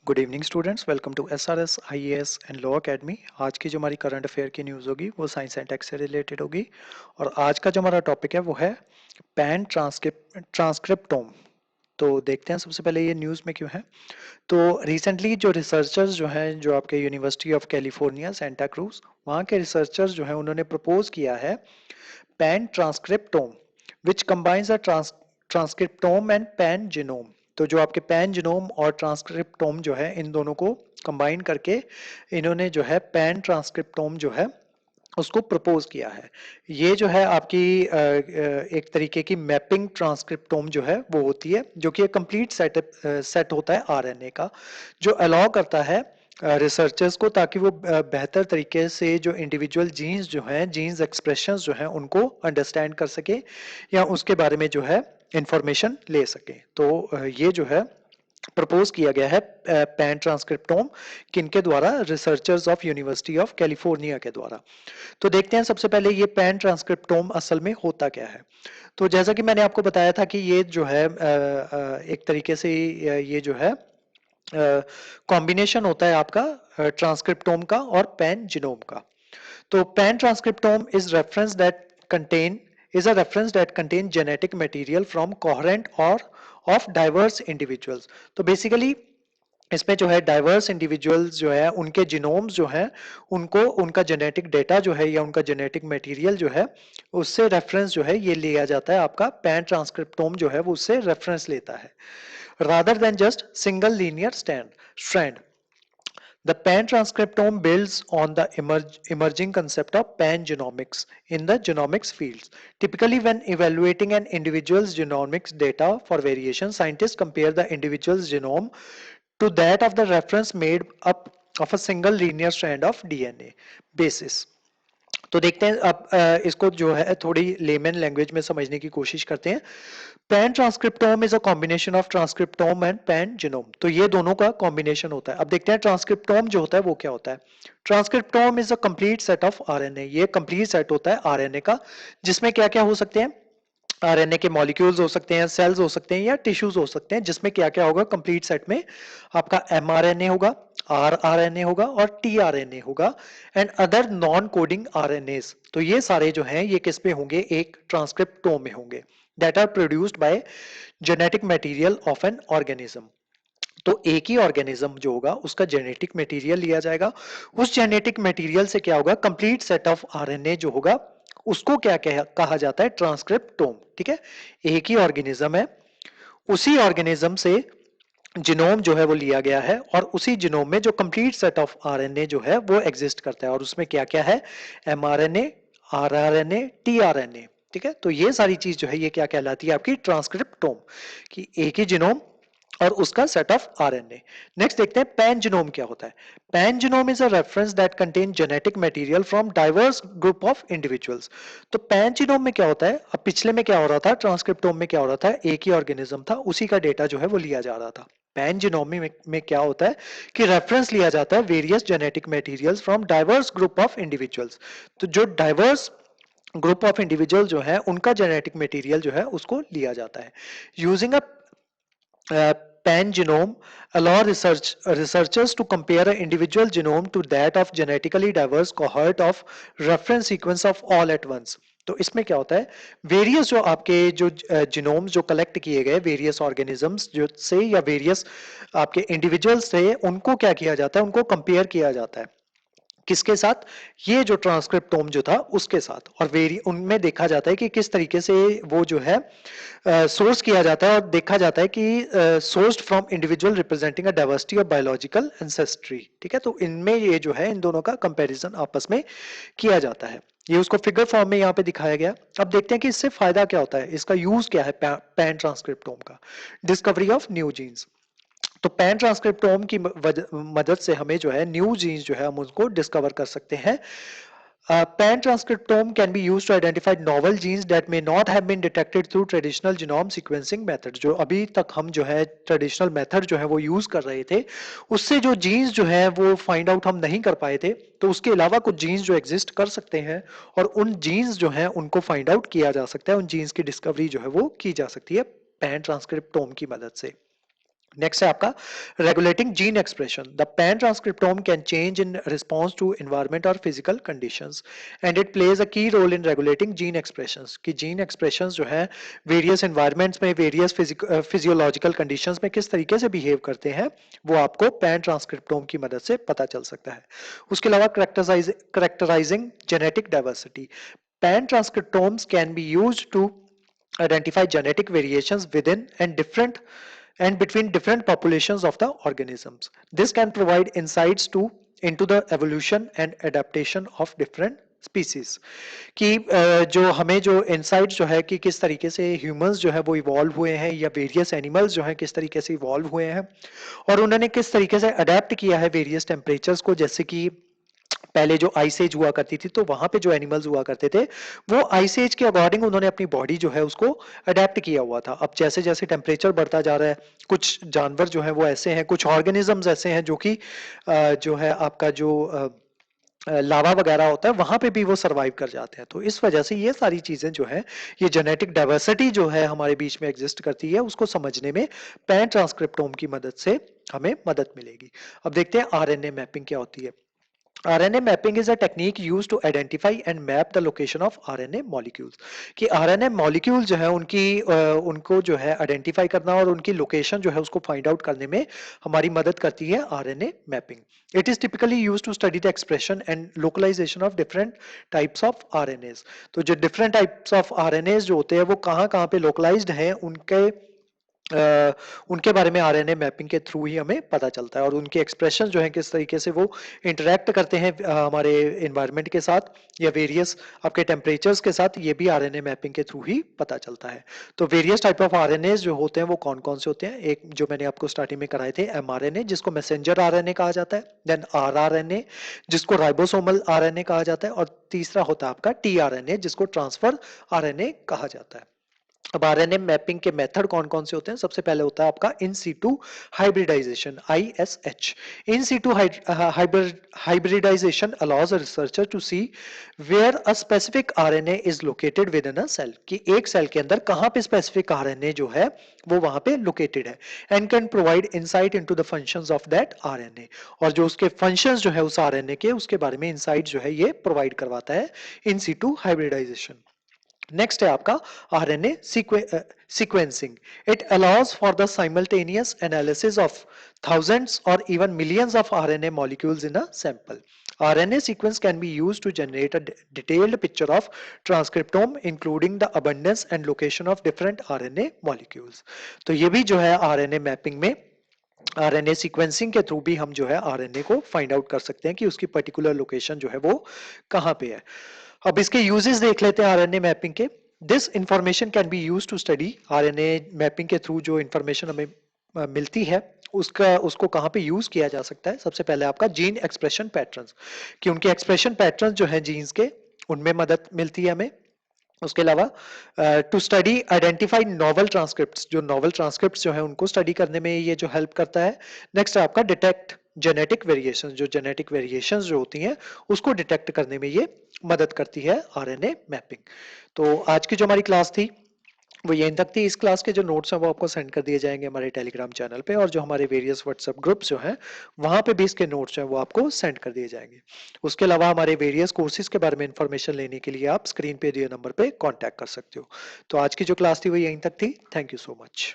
Good evening students, welcome to SRS IAS and law academy. आज की जो हमारी करंट अफेयर की न्यूज़ होगी वो साइंस एंड टेक से रिलेटेड होगी। और आज का जो हमारा टॉपिक है वो है पैन ट्रांसक्रिप्टोम। तो देखते हैं सबसे पहले ये न्यूज़ में क्यों है। तो रिसेंटली जो रिसर्चर्स जो हैं, जो आपके university of California Santa cruise, वहाँ के रिसर्चर्स जो हैं उन्होंने प्रपोज किया है pan transcriptome which combines a transcriptome and pan genome. तो जो आपके पैन जीनोम और ट्रांसक्रिप्टोम जो है, इन दोनों को कंबाइन करके इन्होंने जो है पैन ट्रांसक्रिप्टोम जो है उसको प्रपोज किया है। ये जो है आपकी एक तरीके की मैपिंग ट्रांसक्रिप्टोम जो है वो होती है, जो कि एक कंप्लीट सेट होता है आरएनए का, जो अलाउ करता है रिसर्चर्स को, ताकि वो बेहतर तरीके से जो इंडिविजुअल जीन्स जो हैं, जीन्स एक्सप्रेशंस जो हैं, उनको अंडरस्टैंड कर सके या उसके बारे में जो है इंफॉर्मेशन ले सके। तो ये जो है प्रपोज किया गया है पैन ट्रांसक्रिप्टोम, किनके द्वारा? Researchers of university of California के द्वारा। तो देखते हैं सबसे पहले ये पैन ट्रांसक्रिप्टोम असल में होता क्या है। तो जैसा कि मैंने आपको बताया था कि ये जो है एक तरीके से ये जो है कॉम्बिनेशन होता है आपका ट्रांसक्रिप्टोम का और पैन जीनोम का। तो pan transcriptome is a reference that contain genetic material from coherent or of diverse individuals। तो बेसिकली इसमें जो है डाइवर्स इंडिविजुअल्स जो है, उनके जीनोम्स जो है, उनको उनका जेनेटिक डेटा जो है या उनका जेनेटिक मटेरियल जो है, उससे रेफरेंस जो है ये लिया जाता है। आपका पैन ट्रांसक्रिप्टोम जो है वो उससे रेफरेंस लेता है, rather than just single linear strand। The pan-transcriptome builds on the emerging concept of pangenomics in the genomics fields. Typically, when evaluating an individual's genomics data for variation, scientists compare the individual's genome to that of the reference made up of a single linear strand of DNA basis। तो देखते हैं अब इसको जो है थोड़ी layman language में समझने की कोशिश करते हैं। Pan transcriptome is a combination of transcriptome and pan genome. तो ये दोनों का कॉम्बिनेशन होता है। अब देखते हैं ट्रांसक्रिप्टोम जो होता है वो क्या होता है। Transcriptome is a complete set of RNA. ये कंप्लीट सेट होता है आरएनए का, जिसमें क्या क्या हो सकते हैं। आरएनए के मॉलिक्यूल्स हो सकते हैं, सेल्स हो सकते हैं या टिश्यूज हो सकते हैं, जिसमें क्या क्या होगा कंप्लीट सेट में। आपका एमआरएनए होगा, आरआरएनए होगा और टीआरएनए होगा and other non coding RNS. तो ये सारे जो हैं ये किस पे होंगे? एक ट्रांसक्रिप्टोम में होंगे, that are produced by genetic material of an organism. तो एक ही ऑर्गेनिज्म जो होगा उसका जेनेटिक मटेरियल लिया जाएगा। उस जेनेटिक मटेरियल से क्या होगा? कंप्लीट सेट ऑफ आरएनए जो होगा उसको क्या कहा जाता है? ट्रांसक्रिप्टोम। ठीक है, एक ही ऑर्गेनिज्म है, उसी ऑर्गेनिज्म से जिनोम जो है वो लिया गया है और उसी जिनोम में जो कंप्लीट सेट ऑफ आरएनए जो है वो एग्जिस्ट करता है। और उसमें क्या क्या है? MRNA, rRNA, tRNA. ठीक है, तो ये सारी चीज जो है ये क्या कहलाती है? आपकी ट्रांसक्रिप्टोम, कि एक ही जिनोम और उसका सेट ऑफ आरएनए। नेक्स्ट देखते हैं पैन जीनोम क्या होता है। Pan genome is a reference that contain genetic material from diverse group of individuals. तो पैन जीनोम में क्या होता है? अब पिछले में क्या हो रहा था? ट्रांसक्रिप्टोम में क्या हो रहा था? एक ही ऑर्गेनिज्म था, उसी का डेटा जो है वो लिया जा रहा था। पैन जीनोम में क्या होता है कि रेफरेंस लिया जाता है various genetic materials from diverse group of individuals. तो जो डाइवर्स ग्रुप ऑफ इंडिविजुअल जो है उनका जेनेटिक मटेरियल जो है उसको लिया जाता है। Using a pan genome allow researchers to compare an individual genome to that of genetically diverse cohort of reference sequence of all at once। तो इसमें क्या होता है? वेरियस जो आपके जो जिनोम्स जो कलेक्ट किए गए वेरियस ऑर्गेनिजम्स जो से या वेरियस आपके इंडिविजुअल्स से, उनको क्या किया जाता है? उनको कंपेयर किया जाता है किसके साथ? ये जो ट्रांसक्रिप्टोम जो था उसके साथ। और वेरी उनमें देखा जाता है कि किस तरीके से वो जो है सोर्स किया जाता है, और देखा जाता है कि sourced from individual representing a diversity of biological ancestry. ठीक है, तो इनमें ये जो है इन दोनों का कंपैरिजन आपस में किया जाता है। ये उसको फिगर फॉर्म में यहाँ पे दिखाया गया। अब देखते हैं कि इससे फायदा क्या होता है, इसका यूज क्या है पैन ट्रांसक्रिप्टोम का। Discovery of new genes. तो पैन ट्रांसक्रिप्टोम की मदद से हमें जो है न्यू जीन्स जो है हम उसको डिस्कवर कर सकते हैं। Pan transcriptome can be used to identify novel genes that may not have been detected through traditional genome sequencing methods। जो अभी तक हम जो है ट्रेडिशनल मेथड जो है वो यूज कर रहे थे, उससे जो जीन्स जो है वो फाइंड आउट हम नहीं कर पाए थे। तो उसके अलावा कुछ जीन्स जो एग्जिस्ट कर सकते हैं और उन जीन्स जो है उनको फाइंड आउट किया जा सकता है, उन जीन्स की डिस्कवरी जो है वो की जा सकती है पैन ट्रांसक्रिप्टोम की मदद से। नेक्स्ट है आपका regulating gene expression. The pan transcriptome can change in response to environment और physical conditions and it plays a key role in regulating gene expressions. कि जीन एक्सप्रेशंस जो है वेरियस एनवायरमेंट्स में, वेरियस फिजियोलॉजिकल कंडीशंस में किस तरीके से behave करते हैं, वो आपको पैन ट्रांसक्रिप्टोम की मदद से पता चल सकता है। उसके अलावा characterising genetic diversity. Pan transcriptomes can be used to identify genetic variations within and different and between different populations of the organisms. This can provide insights to into the evolution and adaptation of different species कि जो हमें जो insight जो है कि किस तरीके से ह्यूमंस जो है वो इवॉल्व हुए हैं या वेरियस एनिमल्स जो है किस तरीके से इवॉल्व हुए हैं और उन्होंने किस तरीके से अडेप्ट किया है वेरियस टेम्परेचर्स को। जैसे कि पहले जो आइस एज हुआ करती थी तो वहां पे जो एनिमल्स हुआ करते थे वो आइस एज के अकॉर्डिंग उन्होंने अपनी बॉडी जो है उसको अडेप्ट किया हुआ था। अब जैसे जैसे टेम्परेचर बढ़ता जा रहा है, कुछ जानवर जो है वो ऐसे हैं, कुछ ऑर्गेनिजम्स ऐसे हैं जो कि जो है आपका जो लावा वगैरह होता है वहां पे भी वो सरवाइव कर जाते हैं। तो इस वजह से ये सारी चीजें जो है, ये जेनेटिक डाइवर्सिटी जो है हमारे बीच में एग्जिस्ट करती है, उसको समझने में पैन ट्रांसक्रिप्टोम की मदद से हमें मदद मिलेगी। अब देखते हैं आरएनए मैपिंग क्या होती है। RNA mapping is a technique used to identify and map the location of RNA molecules। कि RNA molecule जो है उनको जो है आइडेंटिफाई करना और उनकी लोकेशन जो है उसको फाइंड आउट करने में हमारी मदद करती है RNA mapping। It is typically used to study the expression and localization of different types of RNAs। तो जो different types of RNAs जो होते हैं वो कहाँ कहाँ पे localized हैं, उनके बारे में आरएनए मैपिंग के थ्रू ही हमें पता चलता है और उनके एक्सप्रेशन जो है किस तरीके से वो इंटरेक्ट करते हैं हमारे एनवायरनमेंट के साथ या वेरियस आपके टेम्परेचर्स के साथ, ये भी आरएनए मैपिंग के थ्रू ही पता चलता है। तो वेरियस टाइप ऑफ आरएनए जो होते हैं वो कौन कौन से होते हैं, एक जो मैंने आपको स्टार्टिंग में कराए थे एमआरएनए जिसको मैसेंजर आरएनए कहा जाता है, देन आरआरएनए जिसको राइबोसोमल आरएनए कहा जाता है, और तीसरा होता है आपका टीआरएनए जिसको ट्रांसफर आरएनए कहा जाता है। अब आरएनए मैपिंग के मेथड कौन कौन से होते हैं, सबसे पहले होता है आपका in situ hybridization ISH। In situ hybridization allows a researcher to see where a specific RNA is located within a cell. कि एक सेल के अंदर कहां पे स्पेसिफिक आरएनए जो है वो वहां पे लोकेटेड है, and can provide insight into the functions of that RNA. और जो उसके फंक्शंस जो है उस आरएनए के, उसके बारे में इनसाइट जो है ये प्रोवाइड करवाता है इन सीटू हाइब्रिडाइजेशन। नेक्स्ट है आपका RNA sequencing. It allows for the simultaneous analysis of thousands or even millions of RNA molecules in a sample. RNA sequence can be used to generate a detailed picture of transcriptome including the abundance and location of different RNA molecules। तो ये भी जो है RNA mapping में RNA sequencing के through भी हम जो है आरएनए को फाइंड आउट कर सकते हैं कि उसकी पर्टिकुलर लोकेशन जो है वो कहाँ पे है। अब इसके यूजेस देख लेते हैं आरएनए मैपिंग के। This information can be use to study. RNA mapping के थ्रू जो इंफॉर्मेशन हमें मिलती है उसको कहाँ पे यूज किया जा सकता है। सबसे पहले आपका जीन एक्सप्रेशन पैटर्न्स, कि उनके एक्सप्रेशन पैटर्न्स जो है जीन्स के, उनमें मदद मिलती है हमें। उसके अलावा to study identify novel transcripts, जो नॉवल ट्रांसक्रिप्ट्स जो है उनको स्टडी करने में ये जो हेल्प करता है। नेक्स्ट है आपका डिटेक्ट जेनेटिक वेरिएशन, जो जेनेटिक वेरिएशन जो होती हैं उसको डिटेक्ट करने में ये मदद करती है आरएनए मैपिंग। तो आज की जो हमारी क्लास थी वो यहीं तक थी। इस क्लास के जो नोट्स हैं वो आपको सेंड कर दिए जाएंगे हमारे टेलीग्राम चैनल पे, और जो हमारे वेरियस व्हाट्सएप ग्रुप्स जो हैं वहां पे भी इसके नोट्स हैं वो आपको सेंड कर दिए जाएंगे। उसके अलावा हमारे वेरियस कोर्सेज के बारे में इंफॉर्मेशन लेने के लिए आप स्क्रीन पे दिए नंबर पे कांटेक्ट कर सकते हो। तो आज की जो क्लास थी वो यहीं तक थी। Thank you so much.